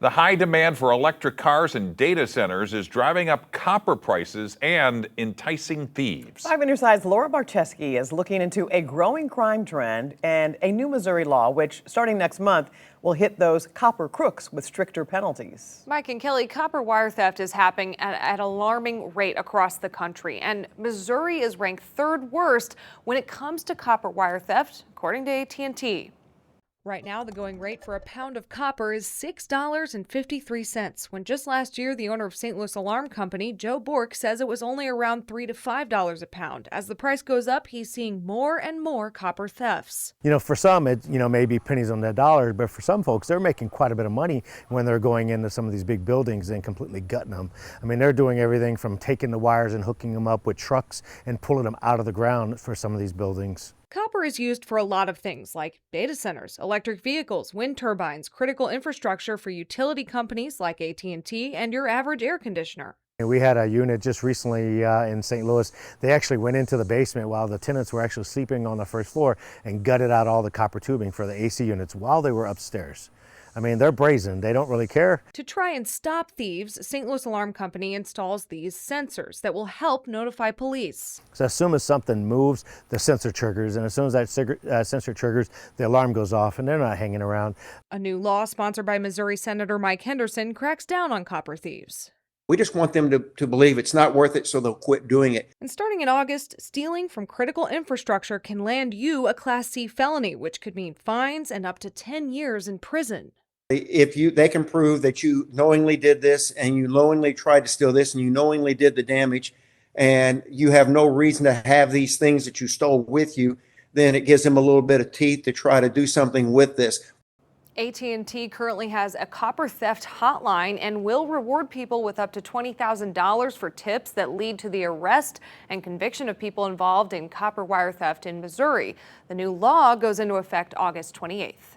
The high demand for electric cars and data centers is driving up copper prices and enticing thieves. 5 on your side's Laura Barcheski is looking into a growing crime trend and a new Missouri law, which starting next month will hit those copper crooks with stricter penalties. Mike and Kelly, copper wire theft is happening at an alarming rate across the country, and Missouri is ranked third worst when it comes to copper wire theft, according to AT&T. Right now, the going rate for a pound of copper is $6.53, when just last year, the owner of St. Louis Alarm Company, Joe Bork, says it was only around $3 to $5 a pound. As the price goes up, he's seeing more and more copper thefts. For some, it may be pennies on the dollar, but for some folks, they're making quite a bit of money when they're going into some of these big buildings and completely gutting them. I mean, they're doing everything from taking the wires and hooking them up with trucks and pulling them out of the ground for some of these buildings. Copper is used for a lot of things like data centers, electric vehicles, wind turbines, critical infrastructure for utility companies like AT&T, and your average air conditioner. We had a unit just recently in St. Louis. They actually went into the basement while the tenants were actually sleeping on the first floor and gutted out all the copper tubing for the AC units while they were upstairs. I mean, they're brazen. They don't really care. To try and stop thieves, St. Louis Alarm Company installs these sensors that will help notify police. So as soon as something moves, the sensor triggers, and as soon as that sensor triggers, the alarm goes off, and they're not hanging around. A new law sponsored by Missouri Senator Mike Henderson cracks down on copper thieves. We just want them to believe it's not worth it, so they'll quit doing it. And starting in August, stealing from critical infrastructure can land you a Class C felony, which could mean fines and up to 10 years in prison. If they can prove that you knowingly did this and you knowingly tried to steal this and you knowingly did the damage and you have no reason to have these things that you stole with you, then it gives them a little bit of teeth to try to do something with this. AT&T currently has a copper theft hotline and will reward people with up to $20,000 for tips that lead to the arrest and conviction of people involved in copper wire theft in Missouri. The new law goes into effect August 28th.